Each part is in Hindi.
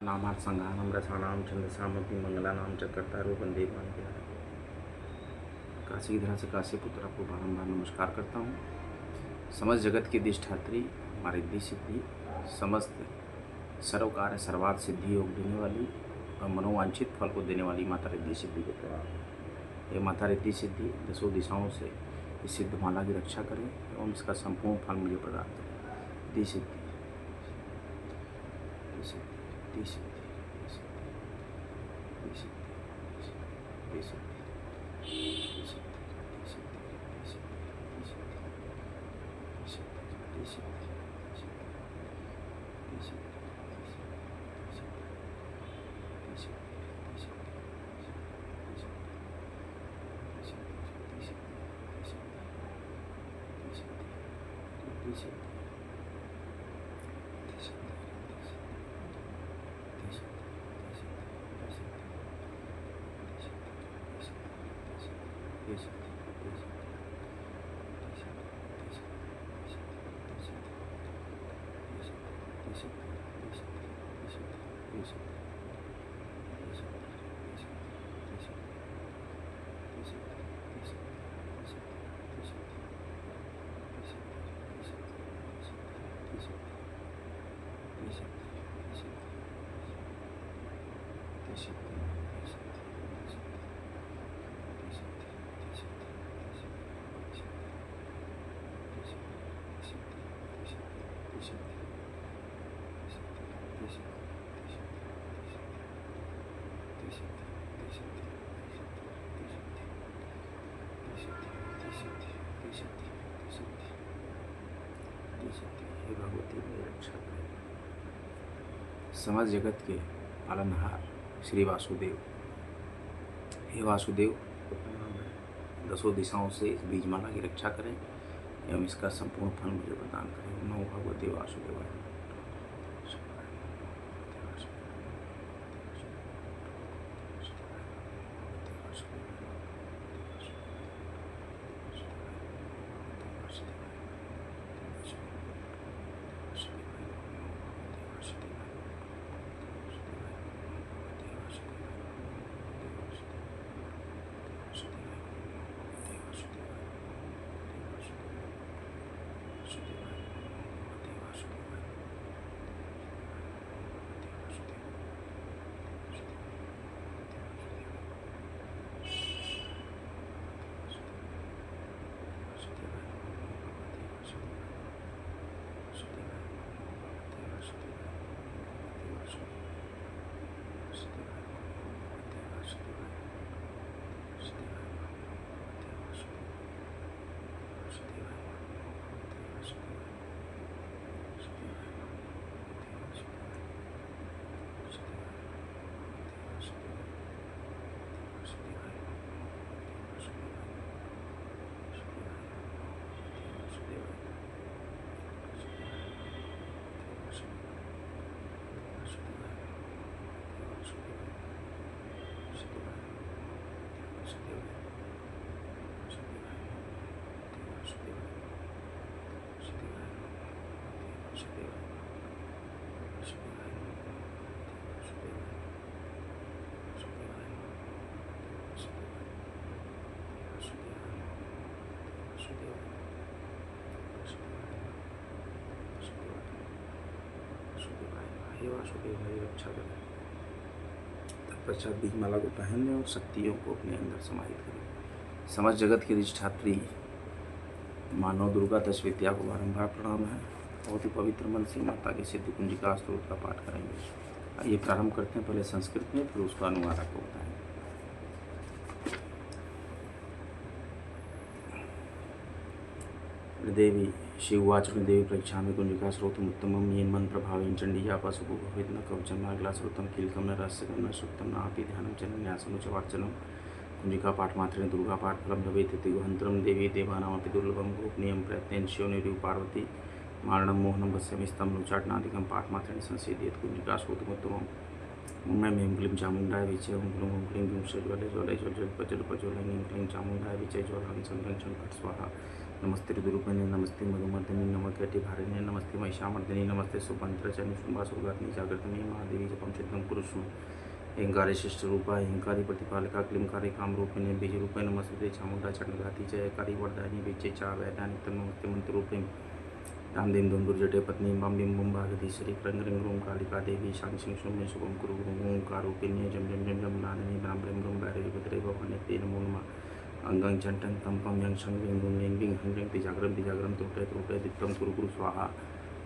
नामार्संगानं रसाणां छंदसामपि मंगलानां च कर्तारूपं देवान् विहाय। काशी की धरा से काशी पुत्र आपको बारंबार नमस्कार करता हूँ। समस्त जगत की अधिष्ठात्री, हमारी रिद्धि सिद्धि, समस्त सर्व कार्य सर्वार्थ सिद्धि योग देने वाली और मनोवांछित फल को देने वाली माता रिद्धि सिद्धि को प्रणाम। ये माता रिद्धि सिद्धि दसों दिशाओं से इस सिद्ध माला की रक्षा करें एवं इसका संपूर्ण फल मुझे प्रदान करें। रिद्धि सिद्धि, रिद्धि सिद्धि, रिद्धि सिद्धि, रिद्धि सिद्धि, रिद्धि सिद्धि, रिद्धि सिद्धि, रिद्धि सिद्धि, रिद्धि सिद्धि, रिद्धि सिद्धि, रिद्धि सिद्धि, रिद्धि सिद्धि, हे भगवती मेरी रक्षा करें। समस्त जगत के पालनहार श्री वासुदेव, हे वासुदेव दसों दिशाओं से इस बीजमाला की रक्षा करें एवं इसका संपूर्ण फल मुझे प्रदान करें। नमो भगवते वासुदेवाय। हे वासुदेव मेरी रक्षा करें। तत्पश्चात बीजमाला को पहन लें और शक्तियों को अपने अंदर समाहित करें। समस्त जगत की अधिष्ठात्री मानव दुर्गा दशविद्या को बारंबार प्रणाम है। बहुत ही पवित्र मन से माता के सिद्ध कुंजिका स्तोत्र का पाठ करेंगे। आइए प्रारंभ करते हैं, पहले संस्कृत में फिर उसका अनुवाद आपको बताएंगे। देवी शिववाच देवी प्रक्षामि कुंजिका स्रोतमुत्तमं येन प्रभावेन चण्डीजापासुको भवेत् न कवचं नागला श्रुतं कीलकं न रहस्यकं न सुप्तं नापि ध्यानं च न्यासं च वार्चनं। कुंजिका पाठ मात्रेण दुर्गा पाठ फलं भवेत् इति गुहन्तरं देवी देवानामपि दुर्लभं गोपनीयं प्रयत्नेन शिवनिरिव पार्वती मारणं मोहनं वस्यमिस्तं लुचाटनादिकं पाठ मात्रेण संसेदयेत् कुंजिका स्रोतमुत्तमम्। मैं में क्लीं चामुंडाय विचय ओं क्लीं गुं ज्वले ज्वले ज्वल ज्वल पजल पजोल क्लीं चामुंडाय विचय ज्वलां संरक्षण स्वाहा। नमस्ते रुद्रूपिणी, नमस्ते मधुमर्दिनी, नमस्ते भारिणी, नमस्ते महिषामर्दिनी, नमस्ते सुपंत्रचनी, शुंभासुरगतनी, जागृतनी, महादेवी जपम सिद्धम पुरुषम हिंकारी शिष्ट रूपा, हिंकारी प्रतिपालिका, क्लिंकारी कामरूपिणी, बीजरूपे नमस्ते चामुंडा चंडघाती जयकारी वरदायिनी विजय चा वैदानिक नमस्ते मंत्रूपिणी, रामदेव दुर्जटे पत्नी बम बिम बुम भागधीश्वरी क्रंग रिंग रूम कालिका देवी शांग सिंह शुभ शुभम कुरु ओंकारूपिणी जम जम जम जम नादिनी ब्राह्म ब्रह्म ब्रह्म भैरवी भद्रे भवानी तेन नमो अंगं चंटं तंपं यं शं विं गुं लिंग बिं हं तिजाग्रम त्रुटे दिक्तं कुरु कुरु स्वाहा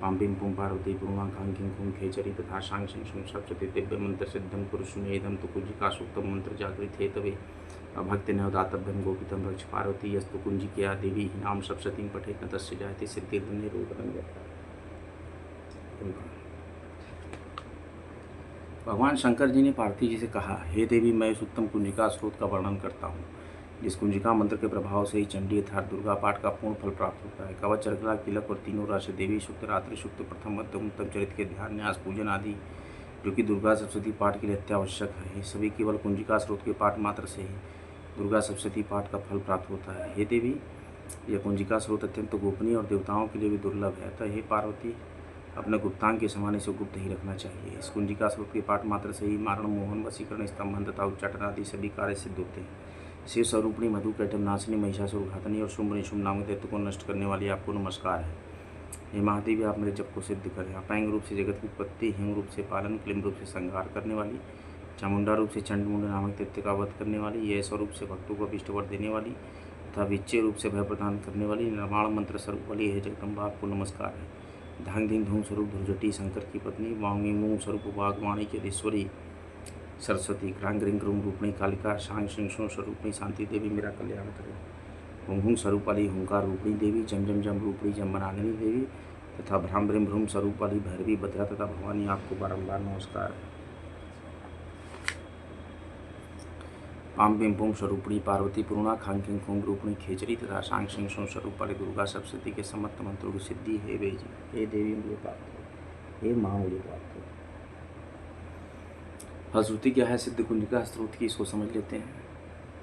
पां बिं पुं पार्वती पूर्णा खां किं कुं खेचरी तथा शांग सिंह शुं सप्तति दिव्य मंत्र सिद्धं पुरुषमेदं तु कुंजिका सूक्तं मंत्र जागृत हेतवे भक्ति नवदातभ्यं गोपितं रक्ष पार्वती यस्तु कुंजिकया देवी नाम सप्ततीं पठेत न तस्य जायते सिद्धिर्निरोधनं। भगवान शंकर जी ने पार्वती जी से कहा, हे देवी, मैं इस उत्तम कुंजिका स्रोत का वर्णन करता हूँ जिस कुंजिका मंत्र के प्रभाव से ही चंडी अर्थात दुर्गा पाठ का पूर्ण फल प्राप्त होता है। कवच, चरकला, किलक और तीनों राशि देवी सूक्त, रात्रि सूक्त, प्रथम मध्यम उत्तम चरित्र के ध्यान, न्यास, पूजन आदि जो कि दुर्गा सप्तती पाठ के लिए अत्यावश्यक है, ये सभी केवल कुंजिका स्रोत के पाठ मात्र से ही दुर्गा सप्तती पाठ का फल प्राप्त होता है। हे देवी, यह कुंजिका स्रोत अत्यंत गोपनीय और देवताओं के लिए भी दुर्लभ है, अतः हे पार्वती, अपने गुप्तांग के समान इसे गुप्त ही रखना चाहिए। इस कुंजिका स्रोत के पाठ मात्र से ही मारण, मोहन, वशीकरण, स्तंभन तथा उच्चाटन आदि सभी कार्य सिद्ध होते हैं। शिव स्वरूपणी, मधु, कैटम नाशिनी, महिषासुर घातनी और शुंभ निशुंभ नामक दैत्य को नष्ट करने वाली आपको नमस्कार है। हे महादेवी, आप मेरे जप को सिद्ध करें। अपांग रूप से जगत की उत्पत्ति, हिंग रूप से पालन, क्लीम रूप से संहार करने वाली, चामुंडा रूप से चंड मुंड नामक दैत्य का वध करने वाली, यह स्वरूप से भक्तों को अभिष्ट वर देने वाली तथा विच्चय रूप से भय प्रदान करने वाली, निर्माण मंत्र स्वरूप वाली है जगदम्बा, आपको नमस्कार है। धांग धिंग धूम स्वरूप ध्रुजटी, शंकर की पत्नी, वांगी मूंग स्वरूप वागवाणी की अधीश्वरी सरस्वती, क्रांग रिंग रूम रूपणी कालिका, शांग सिंह स्वरूपणी शांति देवी, मेरा कल्याण करें। हुंग स्वरूप वाली हुंकार रूपणी देवी, जम जम जम रूपणी जम्बनागिनी देवी तथा भ्राम ब्रह्म भ्रूम स्वरूप वाली भैरवी, भद्रा तथा भवानी, आपको बारंबार नमस्कार है। पाम बिम पुम स्वरूपणी पार्वती, पूर्णा खांग किंग खुम रूपणी खेचरी तथा शांग सिंह स्वरूप वाली दुर्गा सप्तती के समस्त मंत्रों की सिद्धि हे देवी मुझे प्राप्त हो, हे माँ मुझे प्राप्त हो। फलश्रुति क्या है सिद्ध कुंजिका स्रोत की, इसको समझ लेते हैं।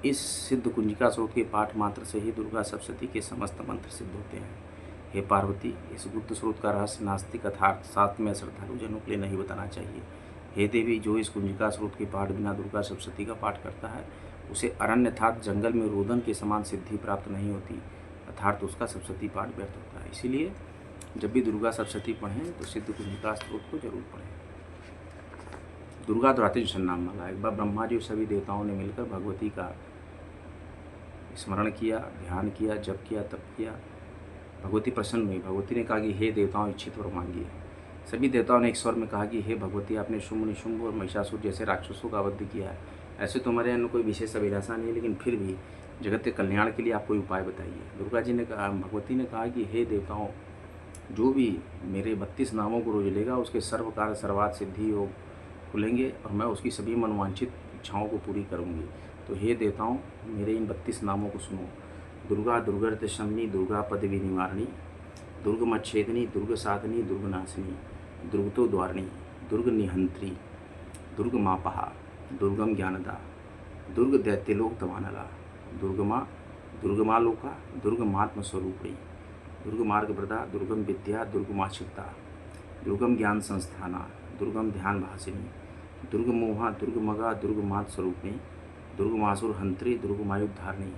इस सिद्ध कुंजिका स्रोत के पाठ मात्र से ही दुर्गा सप्तती के समस्त मंत्र सिद्ध होते हैं। हे पार्वती, इस गुप्त स्रोत का रहस्य नास्तिक अर्थात साथ में श्रद्धालु जनों के लिए नहीं बताना चाहिए। हे देवी, जो इस कुंजिका स्रोत के पाठ बिना दुर्गा सप्तती का पाठ करता है उसे अरण्य अर्थात जंगल में रोदन के समान सिद्धि प्राप्त नहीं होती, अर्थात उसका सप्तती पाठ व्यर्थ होता है। इसीलिए जब भी दुर्गा सप्तती पढ़ें तो सिद्ध कुंजिका स्रोत को जरूर पढ़ें। दुर्गा द्वातिज नाम माला। एक बार ब्रह्मा जी सभी देवताओं ने मिलकर भगवती का स्मरण किया, ध्यान किया, जप किया, तप किया। भगवती प्रसन्न हुई। भगवती ने कहा कि हे देवताओं, इच्छित वर मांगिए। सभी देवताओं ने एक स्वर में कहा कि हे भगवती, आपने शुंभ निशुंभ और महिषासुर जैसे राक्षसों का वध किया है। ऐसे तो हमारे यहाँ कोई विशेष अभिलाषा नहीं है, लेकिन फिर भी जगत के कल्याण के लिए आप कोई उपाय बताइए। दुर्गा जी ने कहा, भगवती ने कहा कि हे देवताओं, जो भी मेरे 32 नामों को रोज लेगा उसके सर्व कार्य सर्वात सिद्धि योग खुलेंगे और मैं उसकी सभी मनवांछित इच्छाओं को पूरी करूंगी। तो हे देवताओं, मेरे इन 32 नामों को सुनो। दुर्गा, दुर्गत शमनी, दुर्गा पदवी निवारणी, दुर्ग मच्छेदनी, दुर्ग साधनी, दुर्ग नाशिनी, दुर्गतो द्वारणी, दुर्ग निहंत्री, दुर्ग मापहा, दुर्गम ज्ञानदा, दुर्ग दैत्यलोक तवानला, दुर्गमा लोका, दुर्गमात्म स्वरूपणी, दुर्ग मार्ग प्रदा, दुर्गम विद्या, दुर्गमाशिकता, दुर्गम ज्ञान संस्थाना, दुर्गम ध्यान भासिनी, दुर्ग मोहा, दुर्ग मगा, दुर्ग मात स्वरूपणी, दुर्ग मासुर हंत्री, दुर्ग मायुद्धारणी,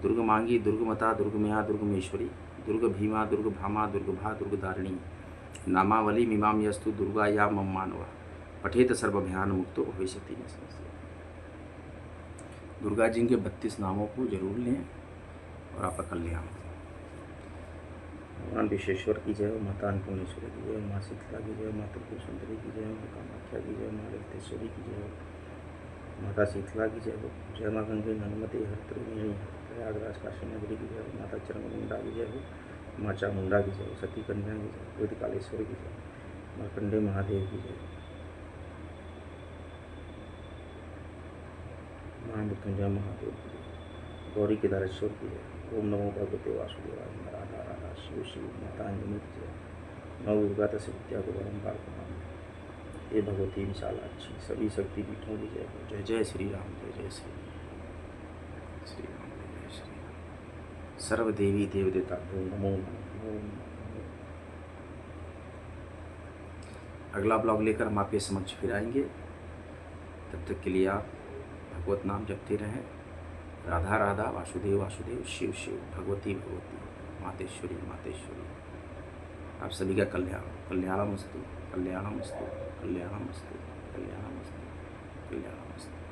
दुर्ग मांगी, दुर्गमता, दुर्गमया, दुर्गमेश्वरी, दुर्ग भीमा, दुर्ग भामा, दुर्ग भा, दुर्ग दारिणी, नामावली मीमाम यस्तु दुर्गा या मम मानवा, पठेत सर्वभयान मुक्तो भविष्यति। दुर्गा जी के 32 नामों को जरूर लें और आपका कल्याण। भगवान विश्वेश्वर की जय, माता अन्नपूर्णेश्वरी की जय, माँ शीतला की जय, माता त्रिपुर सुंदरी की जय, माँ कामाख्या की जय, माँ ललितेश्वरी की जय, माता शीतला की जय हो, जय माँ गंगे नर्मदे हरिणी, प्रयागराज काशी नगरी की जय हो, माता चरमुंडा की जय हो, माँ चामुंडा की जय हो, सती कन्या की जय, वेद कालेश्वरी की जय, मार्कंडे महादेव की जय, माँ मृत्युंजय महादेव की जय, गौरी केदारेश्वर की जय, ओम नमो भगवते वासुदेवाय, राधा राधा शिव शिव, माता अंजनी की जय, नव दुर्गा तस्य विद्या को बारंबार प्रणाम। हे भगवती विशालाक्षी, सभी शक्ति पीठों की जय हो। जय जय श्री राम, जय जय श्री राम, जय जय श्री राम। सर्वदेवी देवदेताभ्यो नमो नमः। अगला ब्लॉग लेकर हम आपके समक्ष फिर आएंगे। तब तक के लिए आप भगवत नाम जपते रहें। राधा राधा, वासुदेव वासुदेव, शिव शिव, भगवती भगवती, मातेश्वरी मातेश्वरी। आप सभी का कल्याणमस्तु, कल्याणमस्तु, कल्याणमस्तु, कल्याणमस्तु, कल्याणमस्तु।